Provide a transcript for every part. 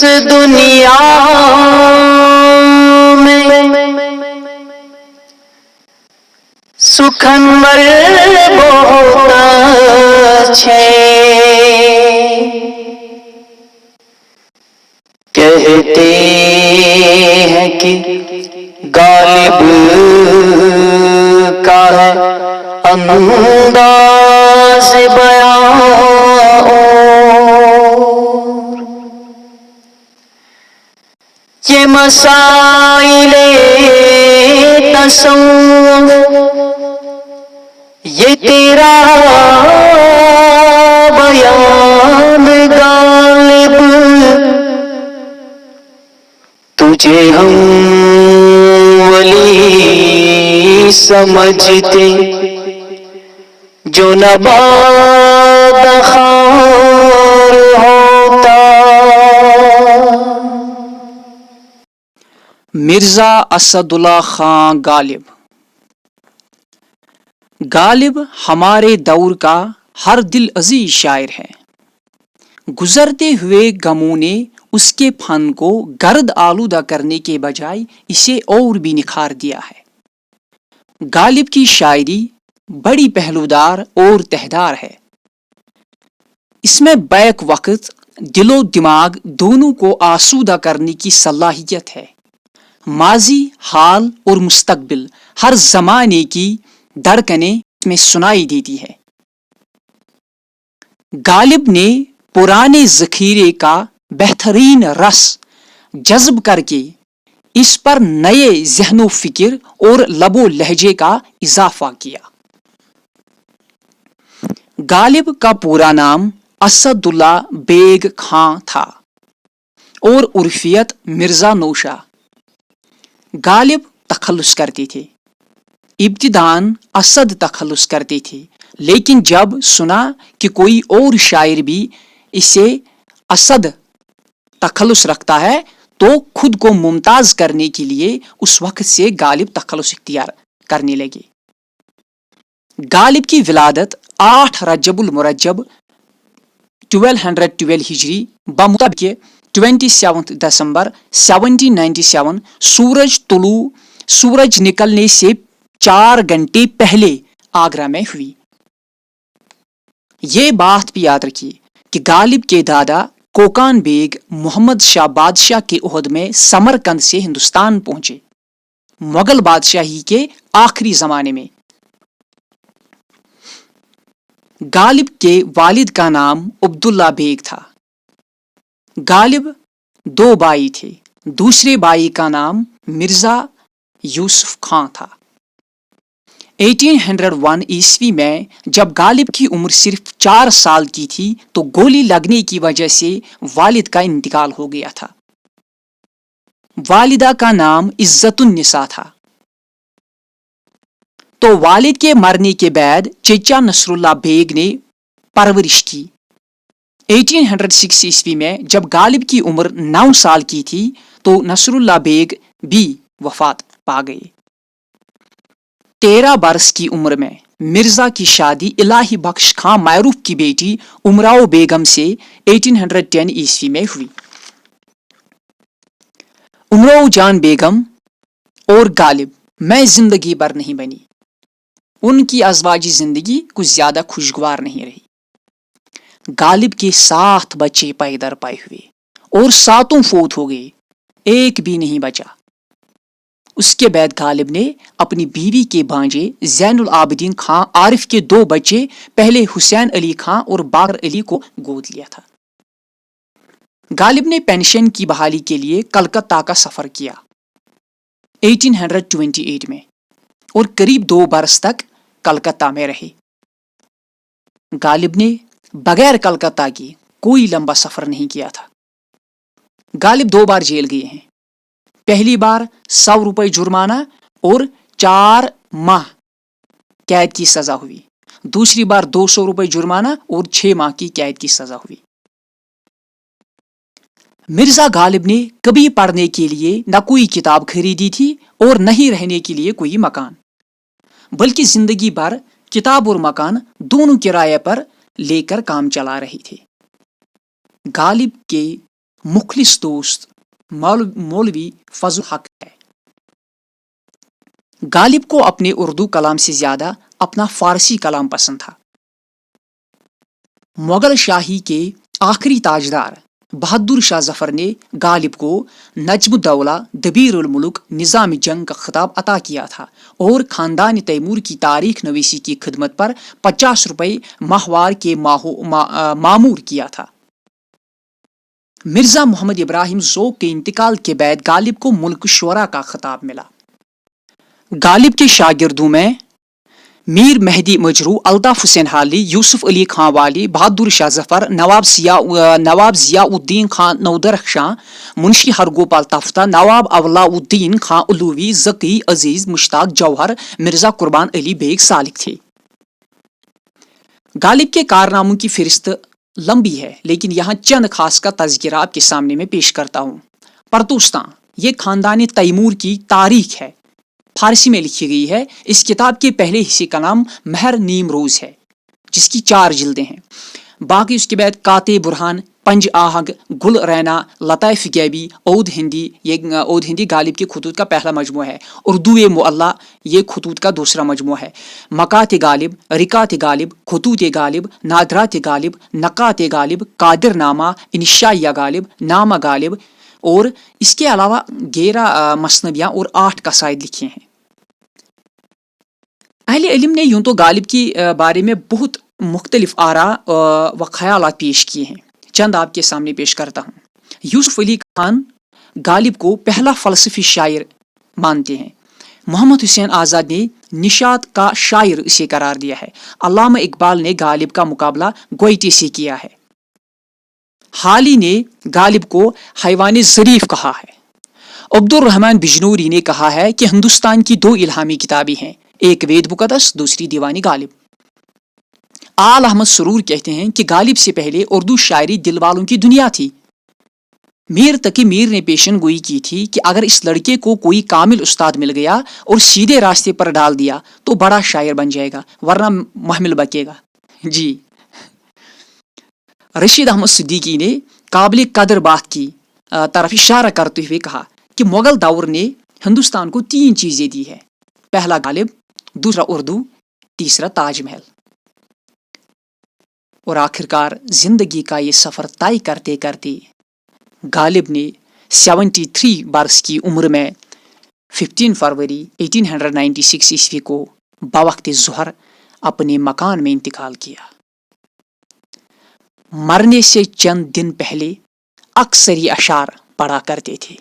دنیا میں سخنور بہت اچھے کہتے ہیں کہ غالب کا ہے انداز بیان یہ مسائل تصوف یہ تیرا بیان غالب تجھے ہم ولی سمجھتے جو نبات خار ہوتا. مرزا اسد اللہ خان غالب. غالب ہمارے دور کا ہر دل عزیز شاعر ہے. گزرتے ہوئے غموں نے اس کے فن کو گرد آلودہ کرنے کے بجائے اسے اور بھی نکھار دیا ہے. غالب کی شاعری بڑی پہلودار اور تہدار ہے. اس میں بیک وقت دل و دماغ دونوں کو آسودہ کرنے کی صلاحیت ہے. ماضی، حال اور مستقبل ہر زمانے کی دھڑکنیں اس میں سنائی دیتی ہے. غالب نے پرانے ذخیرے کا بہترین رس جذب کر کے اس پر نئے ذہن و فکر اور لب و لہجے کا اضافہ کیا. غالب کا پورا نام اسد اللہ بیگ خان تھا اور عرفیت مرزا نوشا. غالب تخلص کرتے تھے. ابتداً اسد تخلص کرتے تھے، لیکن جب سنا کہ کوئی اور شاعر بھی اسے اسد تخلص رکھتا ہے تو خود کو ممتاز کرنے کے لیے اس وقت سے غالب تخلص اختیار کرنے لگے. غالب کی ولادت 8 رجب المرجب 1212 ہجری بمطابق 27 دسمبر 1797 سورج نکلنے سے 4 گھنٹے پہلے آگرہ میں ہوئی. یہ بات بھی یاد رکھیے کہ غالب کے دادا کوکان بیگ محمد شاہ بادشاہ کے عہد میں سمرقند سے ہندوستان پہنچے مغل بادشاہی کے آخری زمانے میں. غالب کے والد کا نام عبداللہ بیگ تھا. غالب 2 بھائی تھے. دوسرے بھائی کا نام مرزا یوسف خان تھا. 1801 عیسوی میں جب غالب کی عمر صرف 4 سال کی تھی تو گولی لگنے کی وجہ سے والد کا انتقال ہو گیا تھا. والدہ کا نام عزت النساء تھا. تو والد کے مرنے کے بعد چچا نصر اللہ بیگ نے پرورش کی. 1806 عیسوی میں جب غالب کی عمر 9 سال کی تھی تو نصر اللہ بیگ بھی وفات پا گئے. 13 برس کی عمر میں مرزا کی شادی الہی بخش خان معروف کی بیٹی امراؤ بیگم سے 1810 عیسوی میں ہوئی. امراؤ جان بیگم اور غالب میں زندگی بھر نہیں بنی. ان کی ازواجی زندگی کچھ زیادہ خوشگوار نہیں رہی. غالب کے 7 بچے پائے در پائے ہوئے اور 7 فوت ہو گئے، ایک بھی نہیں بچا. اس کے بعد غالب نے اپنی بیوی کے بھانجے زین العابدین خان عارف کے 2 بچے پہلے حسین علی خان اور باقر علی کو گود لیا تھا. غالب نے پینشن کی بحالی کے لیے کلکتہ کا سفر کیا 1828 میں اور قریب 2 برس تک کلکتہ میں رہے. غالب نے بغیر کلکتہ کی کوئی لمبا سفر نہیں کیا تھا. غالب 2 بار جیل گئے ہیں. پہلی بار 100 روپے جرمانہ اور 4 ماہ قید کی سزا ہوئی. دوسری بار 200 روپے جرمانہ اور 6 ماہ کی قید کی سزا ہوئی. مرزا غالب نے کبھی پڑھنے کے لیے نہ کوئی کتاب خریدی تھی اور نہ ہی رہنے کے لیے کوئی مکان، بلکہ زندگی بھر کتاب اور مکان دونوں کرائے پر لے کر کام چلا رہے تھے. غالب کے مخلص دوست مولوی فضل حق ہے۔ غالب کو اپنے اردو کلام سے زیادہ اپنا فارسی کلام پسند تھا۔ مغل شاہی کے آخری تاجدار بہادر شاہ ظفر نے غالب کو نجم الدولہ، دبیر الملک، نظام جنگ کا خطاب عطا کیا تھا اور خاندان تیمور کی تاریخ نویسی کی خدمت پر 50 روپے ماہوار کے معمور کیا تھا۔ مرزا محمد ابراہیم ذوق کے انتقال کے بعد غالب کو ملک شورا کا خطاب ملا۔ غالب کے شاگردوں میں میر مہدی مجروح، الطاف حسین حالی، یوسف علی خان والی، بہادر شاہ ظفر، نواب ضیاء الدین خان نودرخشاں، منشی ہرگوپال تفتہ، نواب اولا الدین خان علوی، ذکی، عزیز، مشتاق، جوہر، مرزا قربان علی بیگ سالک تھے۔ غالب کے کارناموں کی فہرست لمبی ہے، لیکن یہاں چند خاص کا تذکرہ آپ کے سامنے میں پیش کرتا ہوں۔ پرتوستان یہ خاندان تیمور کی تاریخ ہے، فارسی میں لکھی گئی ہے۔ اس کتاب کے پہلے حصے کا نام مہر نیم روز ہے، جس کی 4 جلدیں ہیں۔ باقی اس کے بعد کاتے برہان، پنج آہنگ، گل رینا، لطائف گیبی، عود ہندی، یہ عود ہندی غالب کے خطوط کا پہلا مجموعہ ہے۔ اردو معلی یہ خطوط کا دوسرا مجموعہ ہے۔ مکات غالب، رکات غالب، خطوط غالب، نادرات غالب، نقات غالب، قادر نامہ، انشائیہ غالب، نامہ غالب، اور اس کے علاوہ 11 مثنویاں اور 8 قصائد لکھے ہیں۔ اہل علم نے یوں تو غالب کے بارے میں بہت مختلف آراء و خیالات پیش کیے ہیں، چند آپ کے سامنے پیش کرتا ہوں۔ یوسف علی خان غالب کو پہلا فلسفی شاعر مانتے ہیں۔ محمد حسین آزاد نے نشاط کا شاعر اسے قرار دیا ہے۔ علامہ اقبال نے غالب کا مقابلہ گوئٹے سے کیا ہے۔ حالی نے غالب کو حیوان ظریف کہا ہے۔ عبد الرحمن بجنوری نے کہا ہے کہ ہندوستان کی 2 الہامی کتابیں ہیں، ایک وید مقدس، دوسری دیوانی غالب۔ آل احمد سرور کہتے ہیں کہ غالب سے پہلے اردو شاعری دل والوں کی دنیا تھی۔ میر تقی میر نے پیشن گوئی کی تھی کہ اگر اس لڑکے کو کوئی کامل استاد مل گیا اور سیدھے راستے پر ڈال دیا تو بڑا شاعر بن جائے گا، ورنہ محمل بکے گا۔ جی رشید احمد صدیقی نے قابل قدر بات کی طرف اشارہ کرتے ہوئے کہا کہ مغل دور نے ہندوستان کو 3 چیزیں دی ہے، پہلا غالب، دوسرا اردو، تیسرا تاج محل۔ اور آخرکار زندگی کا یہ سفر طے کرتے کرتے غالب نے 73 برس کی عمر میں 15 فروری 1896 عیسوی کو بوقت ظہر اپنے مکان میں انتقال کیا۔ مرنے سے چند دن پہلے اکثر یہ اشعار پڑھا کرتے تھے: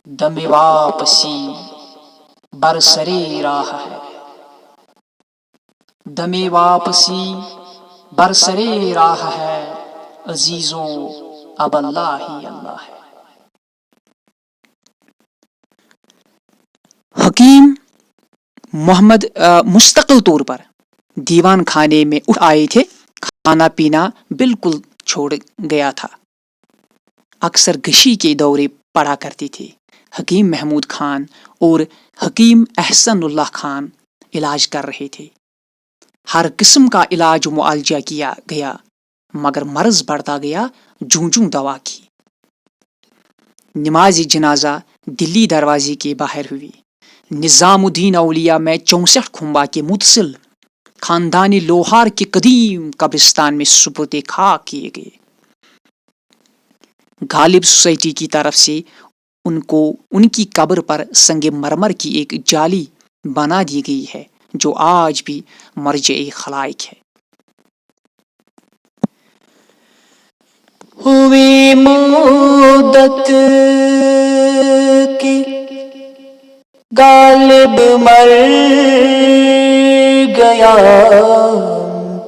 دم واپسی برسرے راہ ہے، دم واپسی برسرے راہ ہے، عزیزوں اب اللہ ہی اللہ ہے۔ حکیم محمد مستقل طور پر دیوان خانے میں اٹھ آئے تھے، کھانا پینا بالکل چھوڑ گیا تھا، اکثر غشی کے دورے پڑا کرتے تھے۔ حکیم محمود خان اور حکیم احسن اللہ خان علاج کر رہے تھے۔ ہر قسم کا علاج و معالجہ کیا گیا، مگر مرض بڑھتا گیا جوں جوں دوا کی۔ نماز جنازہ دلی دروازے کے باہر ہوئی۔ نظام الدین اولیاء میں 64 کھمبا کے متصل خاندانی لوہار کے قدیم قبرستان میں سپرد خاک کیے گئے۔ غالب سوسائٹی کی طرف سے ان کی قبر پر سنگ مرمر کی ایک جالی بنا دی گئی ہے جو آج بھی مرجع خلائق ہے۔ ہوئی مدت کی غالب مر گیا،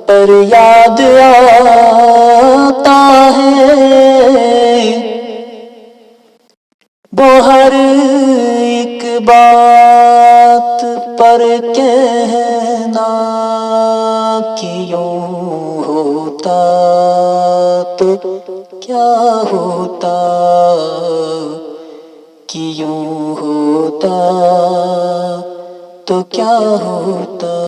پر یاد آتا ہے وہ ہر ایک بات پر کہنا کہ یوں ہوتا تو کیا ہوتا، کہ یوں ہوتا تو کیا ہوتا۔